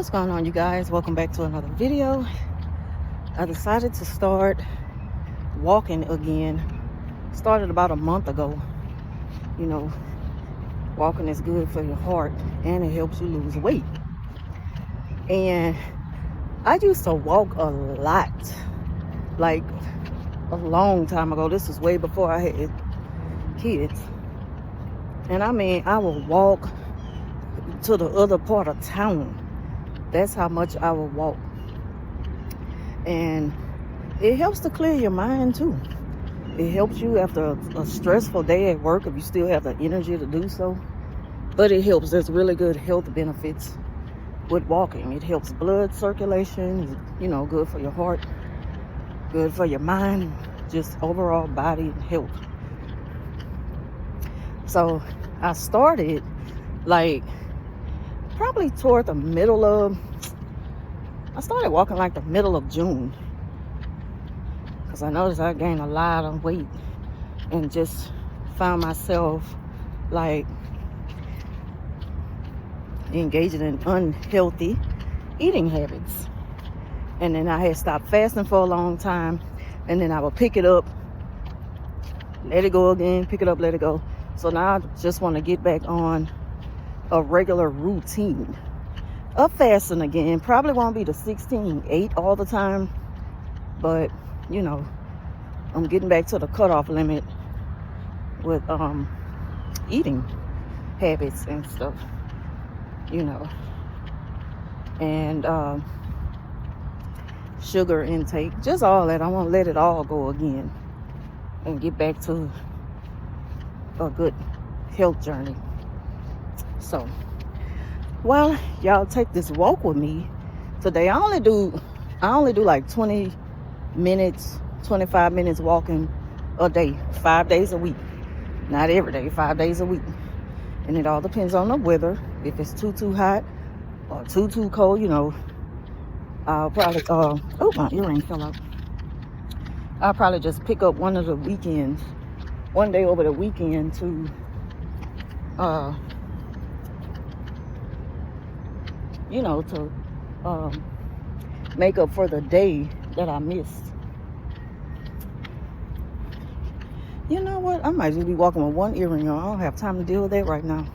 What's going on, you guys? Welcome back to another video. I decided to start walking again. Started about a month ago. You know, walking is good for your heart and it helps you lose weight. And I used to walk a lot, like a long time ago. This was way before I had kids. And I mean, I would walk to the other part of town. That's how much I would walk. And it helps to clear your mind too. It helps you after a stressful day at work if you still have the energy to do so. But it helps. There's really good health benefits with walking. It helps blood circulation, you know, good for your heart, good for your mind, just overall body health. So I started like probably toward the middle of, I started walking like the middle of June, because I noticed I gained a lot of weight and just found myself like engaging in unhealthy eating habits. And then I had stopped fasting for a long time, and then I would pick it up, let it go again, pick it up, let it go. So now I just want to get back on a regular routine of fasting again. Probably won't be the 16-8 all the time, but you know, I'm getting back to the cutoff limit with eating habits and stuff, you know, and sugar intake, just all that. I want to let it all go again and get back to a good health journey. So while y'all take this walk with me today, I only do like 20 minutes, 25 minutes walking a day, 5 days a week. Not every day, 5 days a week. And it all depends on the weather. If it's too hot or too cold, you know, I'll probably oh, my earring fell out. I'll probably just pick up one of the weekends, one day over the weekend to you know, to make up for the day that I missed. You know what? I might just be walking with one earring on. I don't have time to deal with that right now.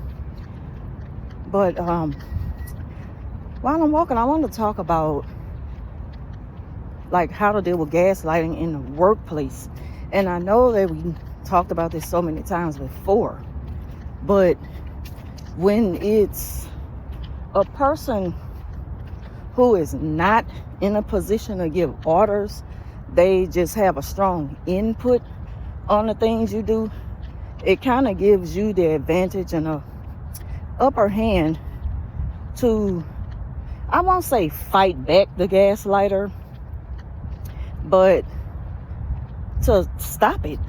But while I'm walking, I want to talk about like how to deal with gaslighting in the workplace. And I know that we talked about this so many times before, but when it's a person who is not in a position to give orders, they just have a strong input on the things you do, it kind of gives you the advantage and a upper hand to, I won't say fight back the gaslighter, but to stop it,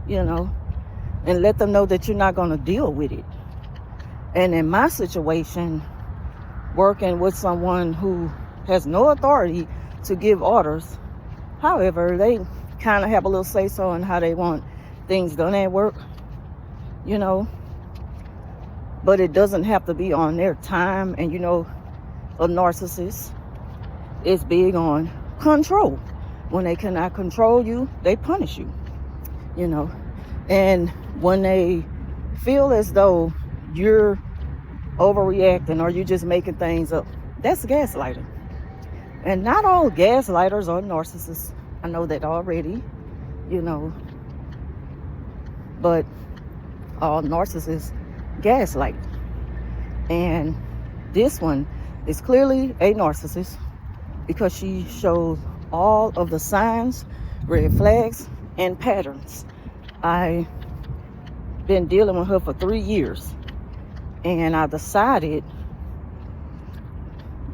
you know, and let them know that you're not going to deal with it. And in my situation, working with someone who has no authority to give orders, however, they kind of have a little say-so in how they want things done at work, you know, but it doesn't have to be on their time. And you know, a narcissist is big on control. When they cannot control you, they punish you, you know. And when they feel as though you're overreacting or you're just making things up, that's gaslighting. And not all gaslighters are narcissists. I know that already, you know, but all narcissists gaslight. And this one is clearly a narcissist because she shows all of the signs, red flags, and patterns. I've been dealing with her for 3 years. And I decided,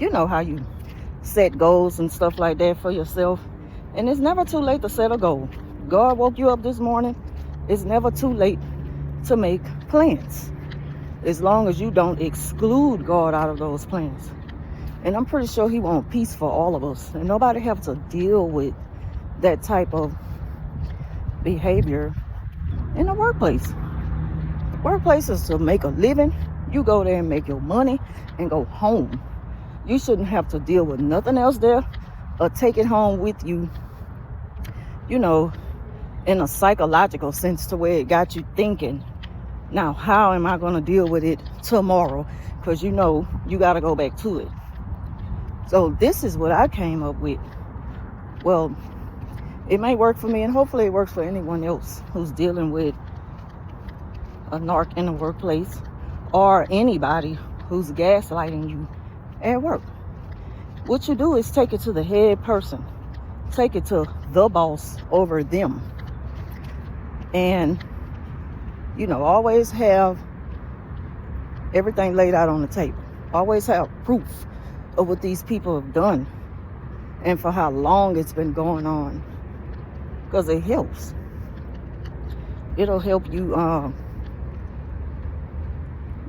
you know how you set goals and stuff like that for yourself. And it's never too late to set a goal. God woke you up this morning. It's never too late to make plans, as long as you don't exclude God out of those plans. And I'm pretty sure he wants peace for all of us. And nobody have to deal with that type of behavior in the workplace. The workplace is to make a living. You go there and make your money and go home. You shouldn't have to deal with nothing else there or take it home with you, you know, in a psychological sense, to where it got you thinking, now how am I going to deal with it tomorrow? Because you know you got to go back to it. So this is what I came up with. Well, it may work for me, and hopefully it works for anyone else who's dealing with a narc in the workplace, or anybody who's gaslighting you at work. What you do is take it to the head person, take it to the boss over them, and you know, always have everything laid out on the table. Always have proof of what these people have done and for how long it's been going on, because it helps. It'll help you,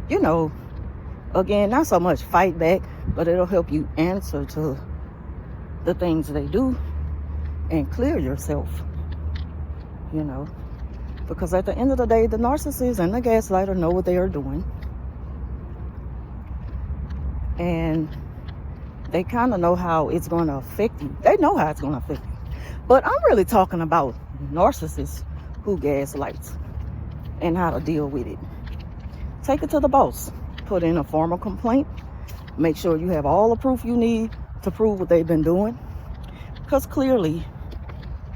you know, again, not so much fight back, but it'll help you answer to the things they do and clear yourself, you know, because at the end of the day, the narcissist and the gaslighter know what they are doing, and they kind of know how it's going to affect you. They know how it's going to affect you. But I'm really talking about narcissists who gaslights and how to deal with it. Take it to the boss. Put in a formal complaint. Make sure you have all the proof you need to prove what they've been doing. Because clearly,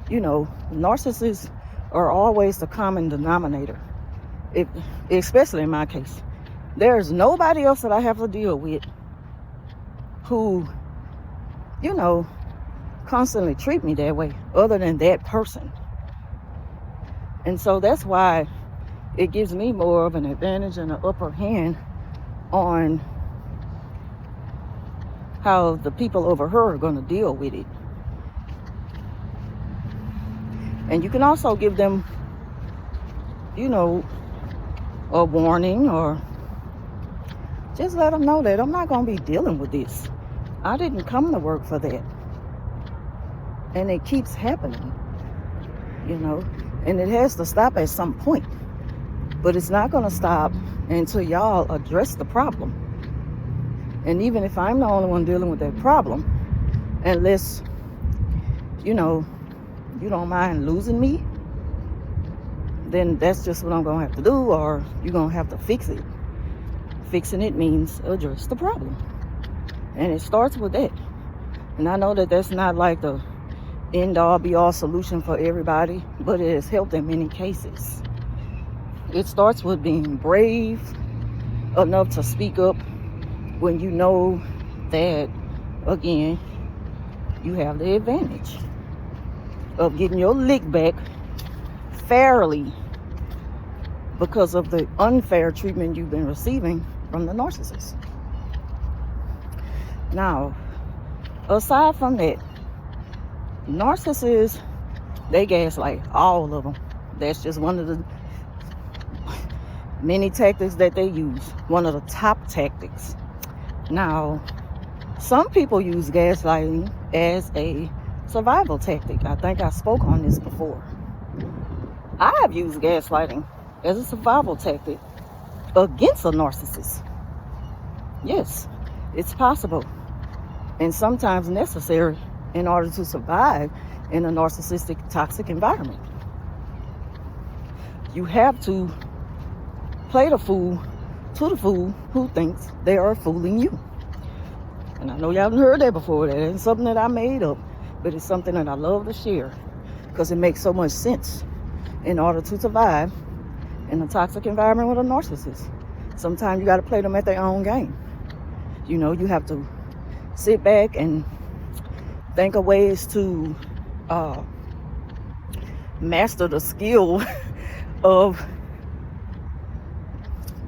you know, narcissists are always the common denominator. Especially in my case. There's nobody else that I have to deal with who, you know, constantly treat me that way other than that person. And so that's why it gives me more of an advantage and an upper hand on how the people over her are going to deal with it. And you can also give them, you know, a warning, or just let them know that I'm not going to be dealing with this. I didn't come to work for that. And it keeps happening, you know, and it has to stop at some point. But it's not going to stop until y'all address the problem. And even if I'm the only one dealing with that problem, unless, you know, you don't mind losing me, then that's just what I'm going to have to do, or you're going to have to fix it. Fixing it means address the problem. And it starts with that. And I know that that's not like the end-all be-all solution for everybody, but it has helped in many cases. It starts with being brave enough to speak up when you know that, again, you have the advantage of getting your lick back fairly because of the unfair treatment you've been receiving from the narcissist. Now, aside from that, narcissists, they gaslight, all of them. That's just one of the many tactics that they use, one of the top tactics. Now, some people use gaslighting as a survival tactic. I think I spoke on this before. I've used gaslighting as a survival tactic against a narcissist. Yes, it's possible and sometimes necessary in order to survive in a narcissistic, toxic environment. You have to play the fool to the fool who thinks they are fooling you. And I know y'all haven't heard that before. That isn't something that I made up, but it's something that I love to share because it makes so much sense in order to survive in a toxic environment with a narcissist. Sometimes you got to play them at their own game. You know, you have to sit back and think of ways to master the skill of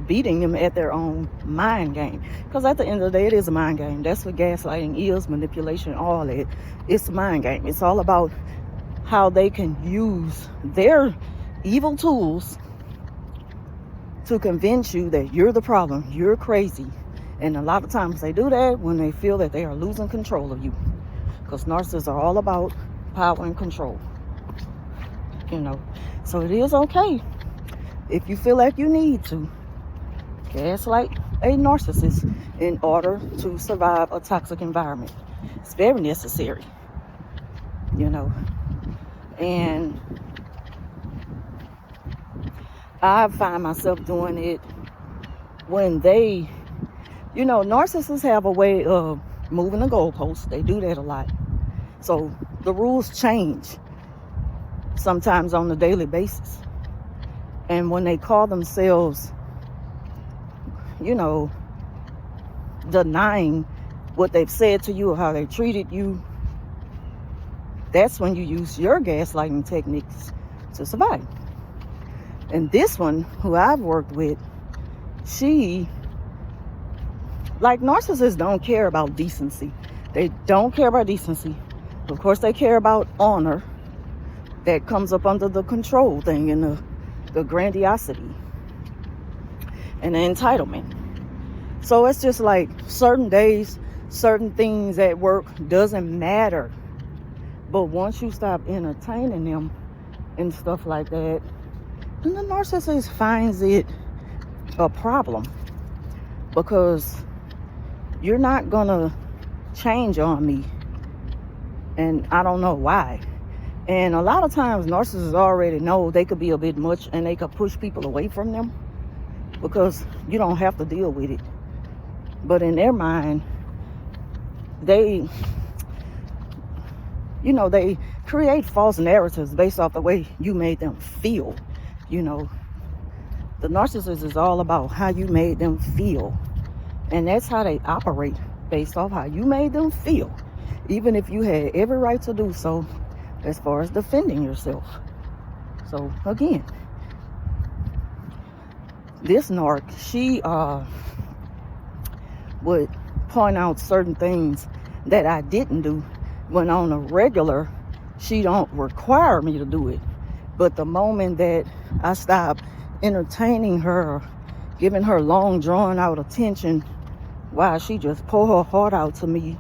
beating them at their own mind game. Because at the end of the day, it is a mind game. That's what gaslighting is, manipulation, all that. It's a mind game. It's all about how they can use their evil tools to convince you that you're the problem, you're crazy. And a lot of times they do that when they feel that they are losing control of you. Because narcissists are all about power and control. You know, so it is okay if you feel like you need to gaslight, a narcissist in order to survive a toxic environment. It's very necessary, and I find myself doing it when they, narcissists have a way of moving the goalposts. They do that a lot. So the rules change sometimes on a daily basis. And when they call themselves, denying what they've said to you or how they treated you, that's when you use your gaslighting techniques to survive. And this one, who I've worked with, narcissists don't care about decency. They don't care about decency. Of course, they care about honor. That comes up under the control thing and the grandiosity and the entitlement. So it's just like certain days, certain things at work doesn't matter. But once you stop entertaining them and stuff like that, then the narcissist finds it a problem, because you're not gonna change on me, and I don't know why. And a lot of times narcissists already know they could be a bit much, and they could push people away from them because you don't have to deal with it. But in their mind, they create false narratives based off the way you made them feel. The narcissist is all about how you made them feel. And that's how they operate, based off how you made them feel. Even if you had every right to do so as far as defending yourself. So again, this narc, she would point out certain things that I didn't do, when on a regular, she don't require me to do it. But the moment that I stop entertaining her, giving her long drawn out attention, while she just pour her heart out to me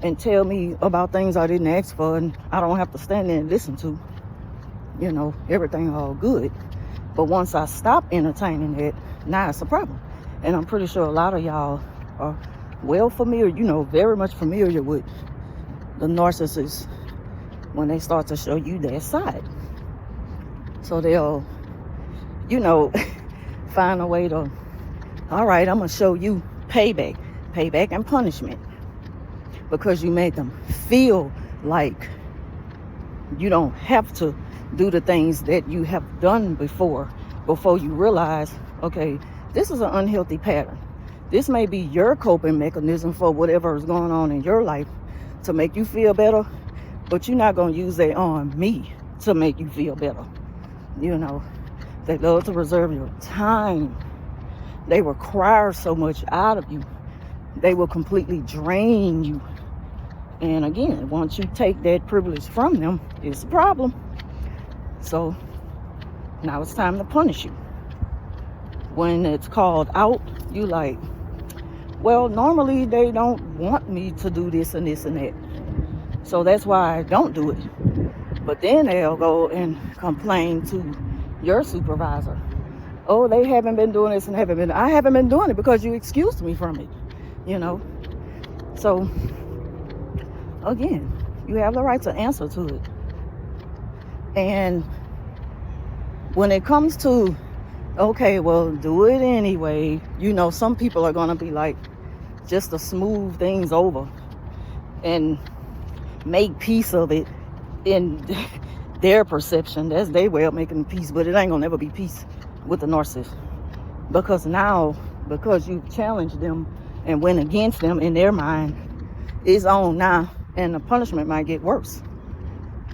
and tell me about things I didn't ask for, and I don't have to stand there and listen to, everything all good. But once I stop entertaining it, now it's a problem. And I'm pretty sure a lot of y'all are well familiar, very much familiar with the narcissist when they start to show you their side. So they'll, find a way to, all right, I'm going to show you payback and punishment, because you made them feel like you don't have to do the things that you have done before you realize, okay, this is an unhealthy pattern. This may be your coping mechanism for whatever is going on in your life to make you feel better, but you're not going to use that on me to make you feel better. They love to reserve your time. They require so much out of you. They will completely drain you. And again, once you take that privilege from them, it's a problem. So now it's time to punish you. When it's called out, you like, well, normally they don't want me to do this and this and that. So that's why I don't do it. But then they'll go and complain to your supervisor. Oh, they haven't been doing this and I haven't been doing it because you excused me from it, So, again, you have the right to answer to it. And when it comes to, okay, well, do it anyway, some people are going to be like, just to smooth things over and make peace of it in their perception. That's their way of making peace, but it ain't going to never be peace with the narcissist. Because you've challenged them and went against them, in their mind, it's on now, and the punishment might get worse.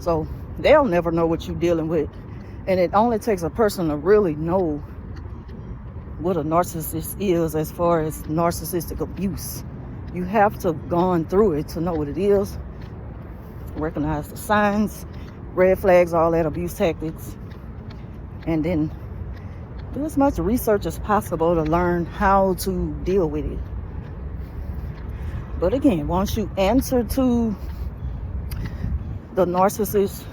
So they'll never know what you're dealing with. And it only takes a person to really know what a narcissist is as far as narcissistic abuse. You have to have gone through it to know what it is, recognize the signs, red flags, all that abuse tactics, and then do as much research as possible to learn how to deal with it. But again, once you answer to the narcissist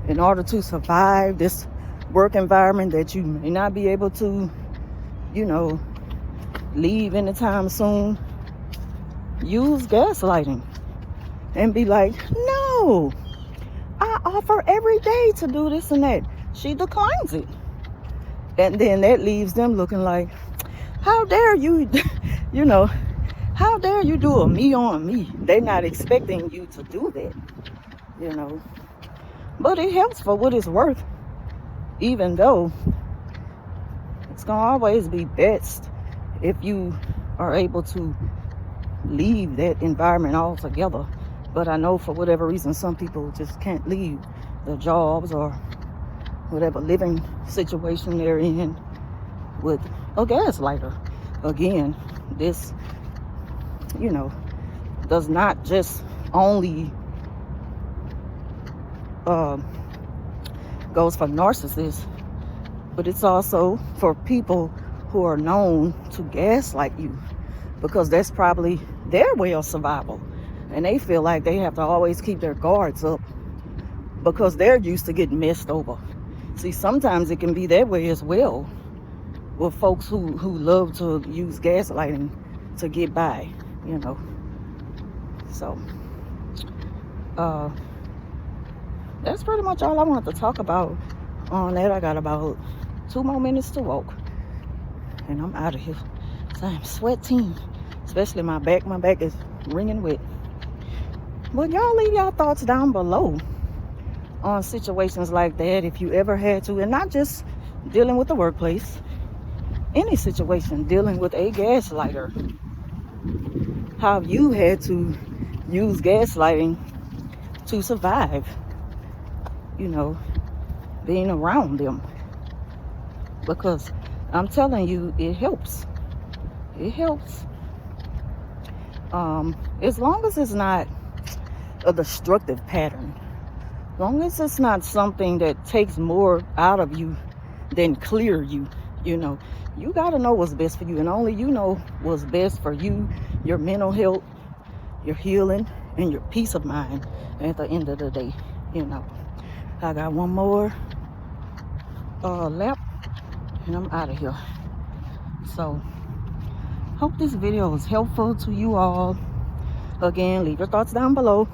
in order to survive this work environment that you may not be able to, leave anytime soon, use gaslighting and be like, no, I offer every day to do this and that. She declines it. And then that leaves them looking like, how dare you, you know, how dare you do a me on me? They're not expecting you to do that, you know. But it helps for what it's worth, even though it's going to always be best if you are able to leave that environment altogether. But I know for whatever reason, some people just can't leave their jobs or whatever living situation they're in with a gaslighter. Again, this, you know, does not just only goes for narcissists, but it's also for people who are known to gaslight you, because that's probably their way of survival, and they feel like they have to always keep their guards up because they're used to getting messed over. See, sometimes it can be that way as well with folks who love to use gaslighting to get by, you know. So that's pretty much all I wanted to talk about on that. I got about 2 more minutes to walk and I'm out of here. So I'm sweating, especially my back. My back is wringing wet. But y'all leave y'all thoughts down below on situations like that, if you ever had to, and not just dealing with the workplace, any situation dealing with a gaslighter, how you had to use gaslighting to survive, you know, being around them. Because I'm telling you, it helps. It helps. As long as it's not a destructive pattern, as long as it's not something that takes more out of you than clear you, you know, you got to know what's best for you, and only you know what's best for you, your mental health, your healing, and your peace of mind at the end of the day, you know. I got one more lap and I'm out of here. So hope this video was helpful to you all. Again, leave your thoughts down below.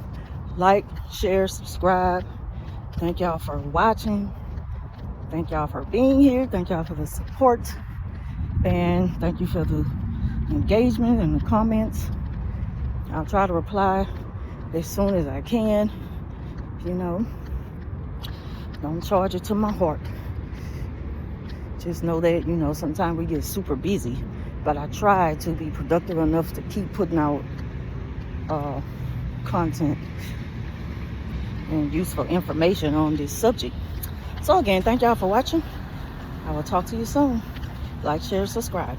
Like, share, subscribe. Thank y'all for watching. Thank y'all for being here. Thank y'all for the support. And thank you for the engagement and the comments. I'll try to reply as soon as I can. You know, don't charge it to my heart. Just know that, you know, sometimes we get super busy, but I try to be productive enough to keep putting out content and useful information on this subject. So again, thank y'all for watching. I will talk to you soon. Like, share, subscribe.